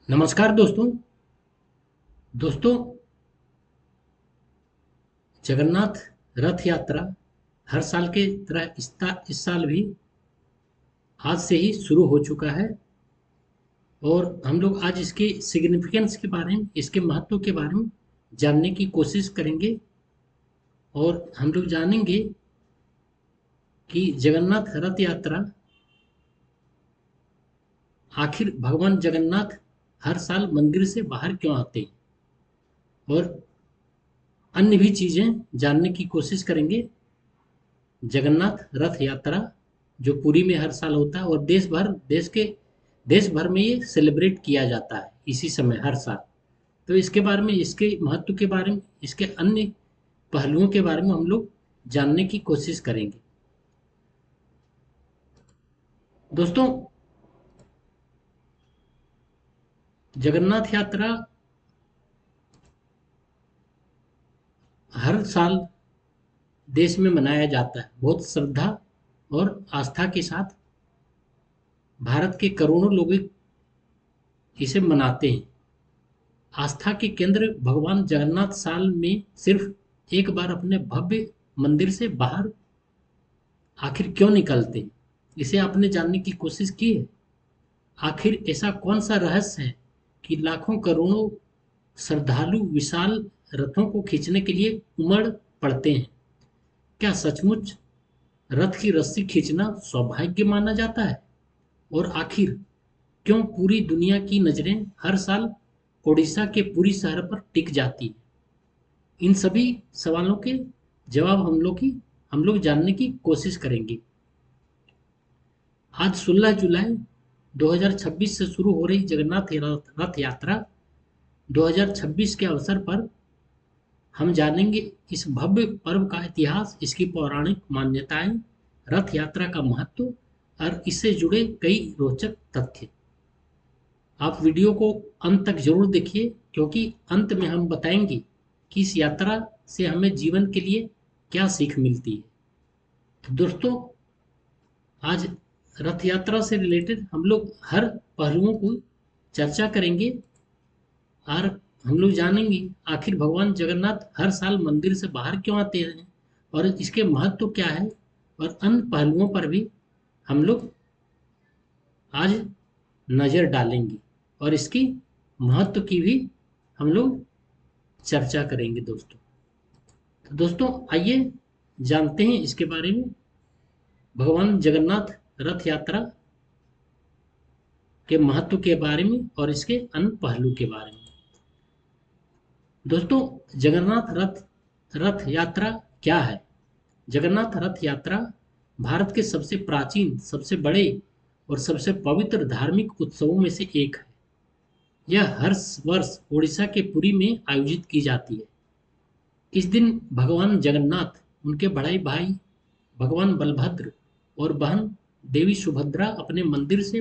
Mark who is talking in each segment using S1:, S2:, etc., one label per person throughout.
S1: नमस्कार दोस्तों। दोस्तों, जगन्नाथ रथ यात्रा हर साल के तरह इस साल भी आज से ही शुरू हो चुका है। और हम लोग आज इसके सिग्निफिकेंस के बारे में, इसके महत्व के बारे में जानने की कोशिश करेंगे। और हम लोग जानेंगे कि जगन्नाथ रथ यात्रा आखिर भगवान जगन्नाथ हर साल मंदिर से बाहर क्यों आते हैं, और अन्य भी चीज़ें जानने की कोशिश करेंगे। जगन्नाथ रथ यात्रा जो पुरी में हर साल होता है, और देश भर में ये सेलिब्रेट किया जाता है इसी समय हर साल। तो इसके बारे में, इसके महत्व के बारे में, इसके अन्य पहलुओं के बारे में हम लोग जानने की कोशिश करेंगे। दोस्तों, जगन्नाथ यात्रा हर साल देश में मनाया जाता है बहुत श्रद्धा और आस्था के साथ। भारत के करोड़ों लोग इसे मनाते हैं। आस्था के केंद्र भगवान जगन्नाथ साल में सिर्फ एक बार अपने भव्य मंदिर से बाहर आखिर क्यों निकलते हैं, इसे आपने जानने की कोशिश की है। आखिर ऐसा कौन सा रहस्य है कि लाखों करोड़ों श्रद्धालु विशाल रथों को खींचने के लिए उमड़ पड़ते हैं? क्या सचमुच रथ की रस्सी खींचना सौभाग्य माना जाता है? और आखिर क्यों पूरी दुनिया की नजरें हर साल ओडिशा के पुरी शहर पर टिक जाती है? इन सभी सवालों के जवाब हम लोग जानने की कोशिश करेंगे। आज 16 जुलाई 2026 से शुरू हो रही जगन्नाथ रथ यात्रा 2026 के अवसर पर हम जानेंगे इस भव्य पर्व का इतिहास, इसकी पौराणिक मान्यताएं, रथ यात्रा का महत्व और इससे जुड़े कई रोचक तथ्य। आप वीडियो को अंत तक जरूर देखिए, क्योंकि अंत में हम बताएंगे कि इस यात्रा से हमें जीवन के लिए क्या सीख मिलती है। तो दोस्तों, आज रथ यात्रा से रिलेटेड हम लोग हर पहलुओं को चर्चा करेंगे, और हम लोग जानेंगे आखिर भगवान जगन्नाथ हर साल मंदिर से बाहर क्यों आते हैं, और इसके महत्व क्या है, और अन्य पहलुओं पर भी हम लोग आज नज़र डालेंगे, और इसकी महत्व की भी हम लोग चर्चा करेंगे दोस्तों। तो दोस्तों, आइए जानते हैं इसके बारे में, भगवान जगन्नाथ रथ यात्रा के महत्व के बारे में और इसके अन्य पहलू के बारे में। दोस्तों, जगन्नाथ रथ यात्रा क्या है? जगन्नाथ रथ यात्रा भारत के सबसे प्राचीन, सबसे बड़े और सबसे पवित्र धार्मिक उत्सवों में से एक है। यह हर वर्ष ओडिशा के पुरी में आयोजित की जाती है। इस दिन भगवान जगन्नाथ, उनके बड़े भाई भगवान बलभद्र और बहन देवी सुभद्रा अपने मंदिर से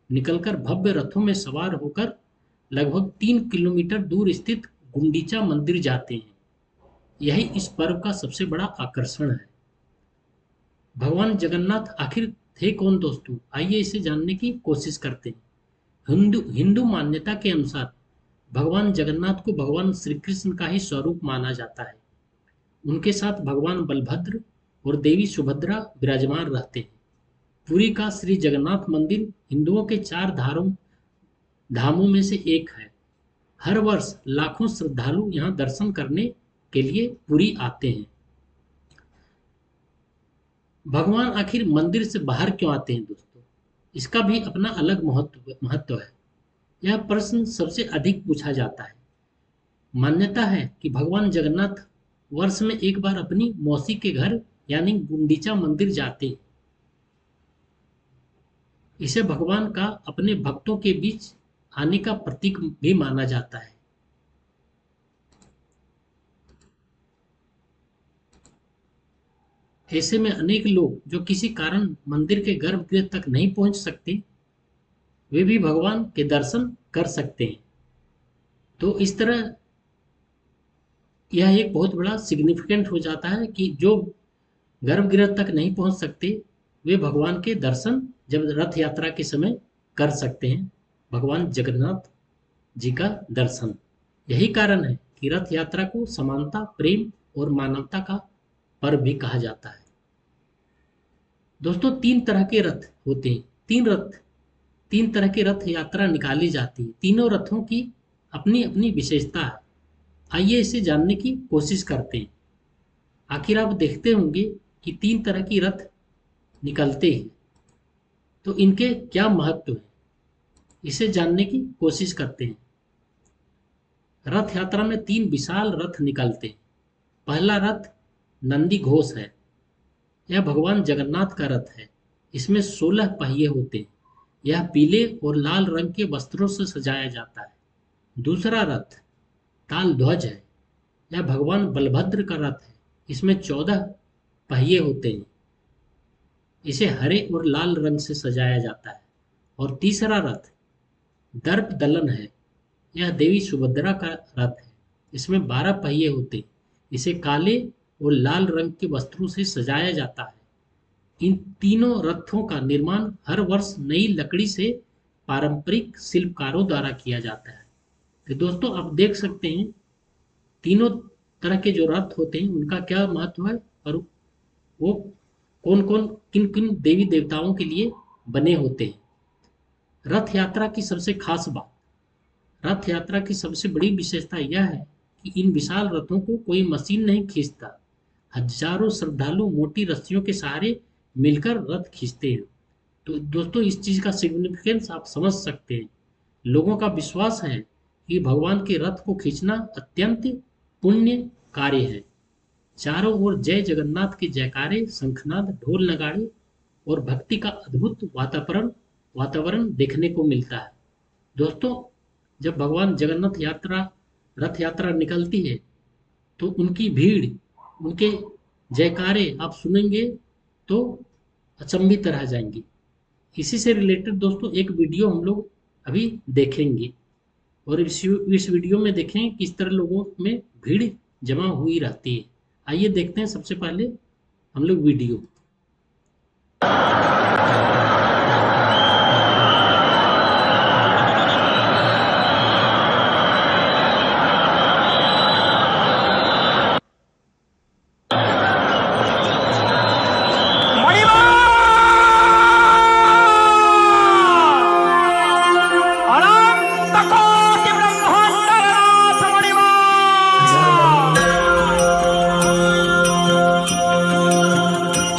S1: निकलकर भव्य रथों में सवार होकर लगभग 3 किलोमीटर दूर स्थित गुंडीचा मंदिर जाते हैं। यही इस पर्व का सबसे बड़ा आकर्षण है। भगवान जगन्नाथ आखिर थे कौन दोस्तों? आइए इसे जानने की कोशिश करते हैं। हिंदू हिंदू मान्यता के अनुसार भगवान जगन्नाथ को भगवान श्री कृष्ण का ही स्वरूप माना जाता है। उनके साथ भगवान बलभद्र और देवी सुभद्रा विराजमान रहते हैं। पुरी का श्री जगन्नाथ मंदिर हिंदुओं के चार धामों में से एक है। हर वर्ष लाखों श्रद्धालु यहाँ दर्शन करने के लिए पुरी आते हैं। भगवान आखिर मंदिर से बाहर क्यों आते हैं दोस्तों? इसका भी अपना अलग महत्व है। यह प्रश्न सबसे अधिक पूछा जाता है। मान्यता है कि भगवान जगन्नाथ वर्ष में एक बार अपनी मौसी के घर यानी गुंडीचा मंदिर जाते हैं। इसे भगवान का अपने भक्तों के बीच आने का प्रतीक भी माना जाता है। ऐसे में अनेक लोग जो किसी कारण मंदिर के गर्भगृह तक नहीं पहुंच सकते, वे भी भगवान के दर्शन कर सकते हैं। तो इस तरह यह एक बहुत बड़ा सिग्निफिकेंट हो जाता है कि जो गर्भगृह तक नहीं पहुंच सकते, वे भगवान के दर्शन जब रथ यात्रा के समय कर सकते हैं, भगवान जगन्नाथ जी का दर्शन। यही कारण है कि रथ यात्रा को समानता, प्रेम और मानवता का पर्व भी कहा जाता है। दोस्तों, तीन तरह के रथ होते हैं। तीन तरह के रथ यात्रा निकाली जाती है। तीनों रथों की अपनी अपनी विशेषता है। आइए इसे जानने की कोशिश करते हैं। आखिर आप देखते होंगे कि तीन तरह की रथ निकलते हैं, तो इनके क्या महत्व है, इसे जानने की कोशिश करते हैं। रथ यात्रा में तीन विशाल रथ निकलते हैं। पहला रथ नंदी घोष है। यह भगवान जगन्नाथ का रथ है। इसमें 16 पहिए होते हैं। यह पीले और लाल रंग के वस्त्रों से सजाया जाता है। दूसरा रथ ताल ध्वज है। यह भगवान बलभद्र का रथ है। इसमें 14 पहिए होते हैं। इसे हरे और लाल रंग से सजाया जाता है। और तीसरा रथ दर्प दलन है। यह देवी सुभद्रा का रथ है। इसमें 12 पहिए होते हैं। इसे काले और लाल रंग के वस्त्रों से सजाया जाता है। इन तीनों रथों का निर्माण हर वर्ष नई लकड़ी से पारंपरिक शिल्पकारों द्वारा किया जाता है। तो दोस्तों, आप देख सकते हैं तीनों तरह के जो रथ होते हैं उनका क्या महत्व है, और वो कौन कौन किन किन देवी देवताओं के लिए बने होते हैं। रथ यात्रा की सबसे खास बात, रथ यात्रा की सबसे बड़ी विशेषता यह है कि इन विशाल रथों को कोई मशीन नहीं खींचता। हजारों श्रद्धालु मोटी रस्सियों के सहारे मिलकर रथ खींचते हैं। तो दोस्तों, इस चीज का सिग्निफिकेंस आप समझ सकते हैं। लोगों का विश्वास है कि भगवान के रथ को खींचना अत्यंत पुण्य कार्य है। चारों ओर जय जगन्नाथ के जयकारे, शंखनाद, ढोल नगाड़े और भक्ति का अद्भुत वातावरण वातावरण देखने को मिलता है। दोस्तों, जब भगवान जगन्नाथ यात्रा रथ यात्रा निकलती है तो उनकी भीड़, उनके जयकारे आप सुनेंगे तो अचंभित रह जाएंगे। इसी से रिलेटेड दोस्तों एक वीडियो हम लोग अभी देखेंगे, और इस वीडियो में देखें किस तरह लोगों में भीड़ जमा हुई रहती है। आइए देखते हैं सबसे पहले हम लोग वीडियो।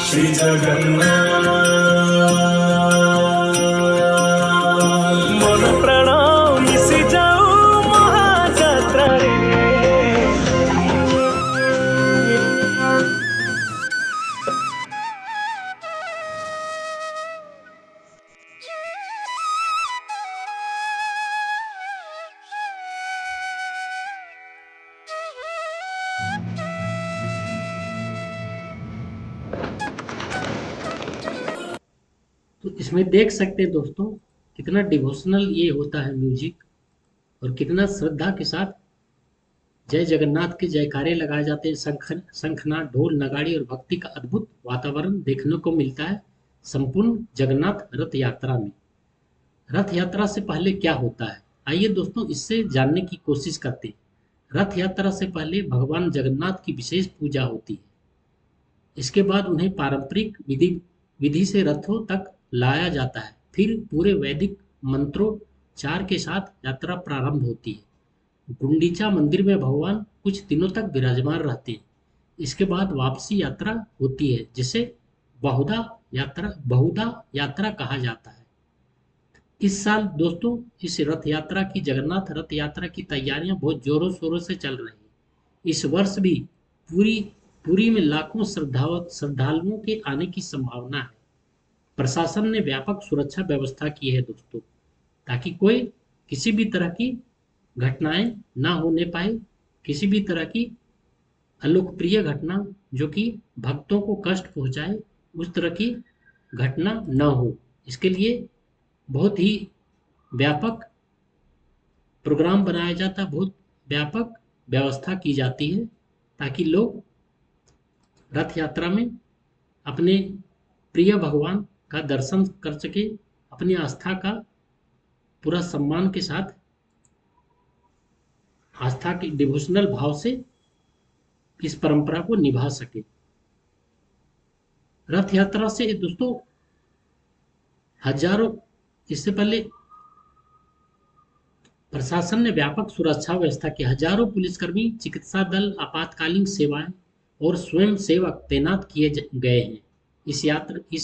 S2: श्री जगन्नाथ मन प्राण मिशि जाऊ महाजात्रा रे।
S1: तो इसमें देख सकते हैं दोस्तों कितना डिवोशनल ये होता है म्यूजिक, और कितना श्रद्धा के साथ जय जगन्नाथ के जयकारे लगाए जाते हैं। शंखनाद, ढोल नगाड़ी और भक्ति का अद्भुत वातावरण देखने को मिलता है संपूर्ण जगन्नाथ रथ यात्रा में। रथ यात्रा से पहले क्या होता है, आइए दोस्तों इससे जानने की कोशिश करते हैं। रथ यात्रा से पहले भगवान जगन्नाथ की विशेष पूजा होती है। इसके बाद उन्हें पारंपरिक विधि से रथों तक लाया जाता है। फिर पूरे वैदिक मंत्रोच्चार के साथ यात्रा प्रारंभ होती है। गुंडीचा मंदिर में भगवान कुछ दिनों तक विराजमान रहते हैं। इसके बाद वापसी यात्रा होती है, जिसे बहुधा यात्रा कहा जाता है। इस साल दोस्तों इस रथ यात्रा की, जगन्नाथ रथ यात्रा की तैयारियां बहुत जोरों शोरों से चल रही है। इस वर्ष भी पूरी पुरी में लाखों श्रद्धालुओं के आने की संभावना है। प्रशासन ने व्यापक सुरक्षा व्यवस्था की है दोस्तों, ताकि कोई किसी भी तरह की घटनाएं ना होने पाए। किसी भी तरह की अलोकप्रिय घटना जो कि भक्तों को कष्ट पहुंचाए, उस तरह की घटना न हो, इसके लिए बहुत ही व्यापक प्रोग्राम बनाया जाता है, बहुत व्यापक व्यवस्था की जाती है, ताकि लोग रथ यात्रा में अपने प्रिय भगवान का दर्शन कर सके, अपनी आस्था का पूरा सम्मान के साथ आस्था के डिवोशनल भाव से इस परंपरा को निभा सके। रथ यात्रा से दोस्तों हजारों, इससे पहले प्रशासन ने व्यापक सुरक्षा व्यवस्था की, हजारों पुलिसकर्मी, चिकित्सा दल, आपातकालीन सेवाएं और स्वयं सेवक तैनात किए गए हैं। इस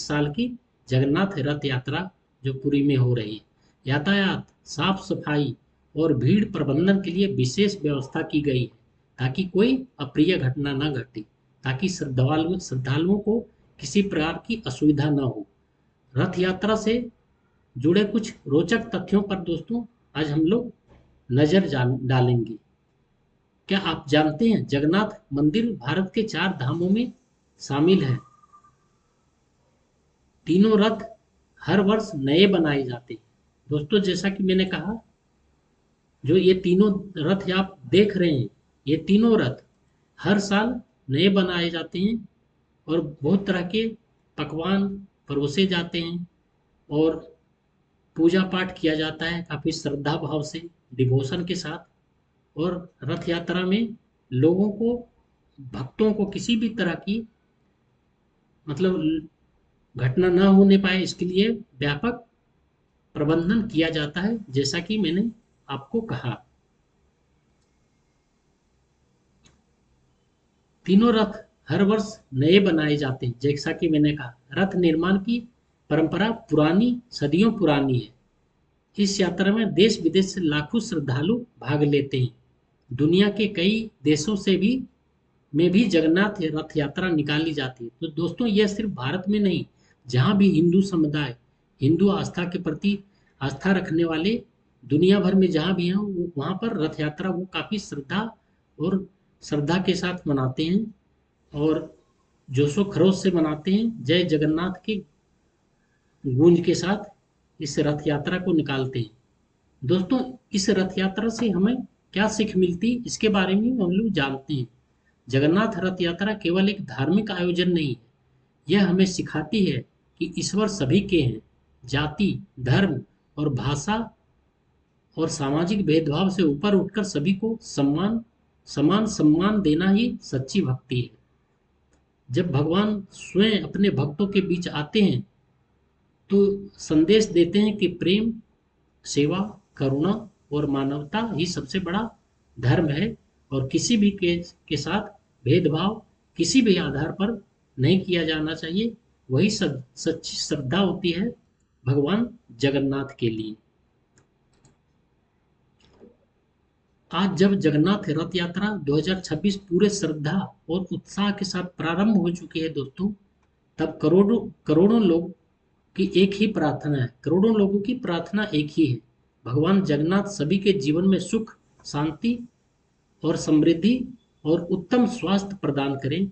S1: साल की जगन्नाथ रथ यात्रा जो पुरी में हो रही है, यातायात, साफ सफाई और भीड़ प्रबंधन के लिए विशेष व्यवस्था की गई है ताकि कोई अप्रिय घटना न घटे, ताकि श्रद्धालुओं को किसी प्रकार की असुविधा न हो। रथ यात्रा से जुड़े कुछ रोचक तथ्यों पर दोस्तों आज हम लोग नजर डालेंगे। क्या आप जानते हैं जगन्नाथ मंदिर भारत के 4 धामों में शामिल है। तीनों रथ हर वर्ष नए बनाए जाते हैं। दोस्तों जैसा कि मैंने कहा, जो ये तीनों रथ आप देख रहे हैं, ये तीनों रथ हर साल नए बनाए जाते हैं और बहुत तरह के पकवान परोसे जाते हैं और पूजा पाठ किया जाता है काफ़ी श्रद्धा भाव से, डिवोशन के साथ। और रथ यात्रा में लोगों को, भक्तों को किसी भी तरह की मतलब घटना न होने पाए, इसके लिए व्यापक प्रबंधन किया जाता है, जैसा कि मैंने आपको कहा। तीनों रथ हर वर्ष नए बनाए जाते हैं, जैसा कि मैंने कहा। रथ निर्माण की परंपरा सदियों पुरानी है। इस यात्रा में देश विदेश से लाखों श्रद्धालु भाग लेते हैं। दुनिया के कई देशों से में भी जगन्नाथ रथ यात्रा निकाली जाती है। तो दोस्तों यह सिर्फ भारत में नहीं, जहाँ भी हिंदू समुदाय, हिंदू आस्था के प्रति आस्था रखने वाले दुनिया भर में जहाँ भी हैं, वहाँ पर रथ यात्रा वो काफ़ी श्रद्धा के साथ मनाते हैं और जोशो खरोश से मनाते हैं। जय जगन्नाथ के गूंज के साथ इस रथ यात्रा को निकालते हैं। दोस्तों इस रथ यात्रा से हमें क्या सीख मिलती, इसके बारे में हम लोग जानते हैं। जगन्नाथ रथ यात्रा केवल एक धार्मिक आयोजन नहीं है, यह हमें सिखाती है कि ईश्वर सभी के हैं। जाति, धर्म और भाषा और सामाजिक भेदभाव से ऊपर उठकर सभी को समान सम्मान देना ही सच्ची भक्ति है। जब भगवान स्वयं अपने भक्तों के बीच आते हैं तो संदेश देते हैं कि प्रेम, सेवा, करुणा और मानवता ही सबसे बड़ा धर्म है और किसी भी के साथ भेदभाव किसी भी आधार पर नहीं किया जाना चाहिए। वही सच्ची श्रद्धा होती है भगवान जगन्नाथ के लिए। आज जब जगन्नाथ रथ यात्रा 2026 पूरे श्रद्धा और उत्साह के साथ प्रारंभ हो चुकी है दोस्तों, तब करोड़ों लोग की एक ही प्रार्थना है, करोड़ों लोगों की प्रार्थना एक ही है, भगवान जगन्नाथ सभी के जीवन में सुख, शांति और समृद्धि और उत्तम स्वास्थ्य प्रदान करें।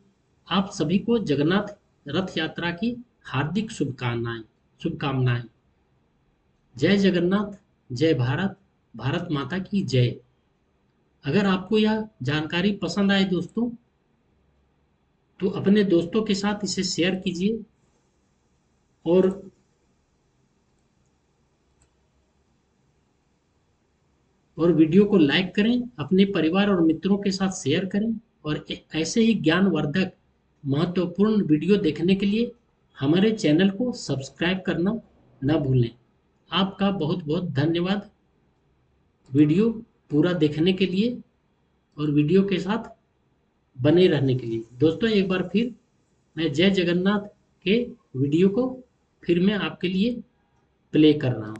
S1: आप सभी को जगन्नाथ रथ यात्रा की हार्दिक शुभकामनाएं। जय जगन्नाथ, जय भारत, भारत माता की जय। अगर आपको यह जानकारी पसंद आए दोस्तों, तो अपने दोस्तों के साथ इसे शेयर कीजिए और वीडियो को लाइक करें, अपने परिवार और मित्रों के साथ शेयर करें और ऐसे ही ज्ञानवर्धक महत्वपूर्ण वीडियो देखने के लिए हमारे चैनल को सब्सक्राइब करना न भूलें। आपका बहुत बहुत धन्यवाद वीडियो पूरा देखने के लिए और वीडियो के साथ बने रहने के लिए। दोस्तों एक बार फिर मैं जय जगन्नाथ के वीडियो को फिर मैं आपके लिए प्ले कर रहा हूँ।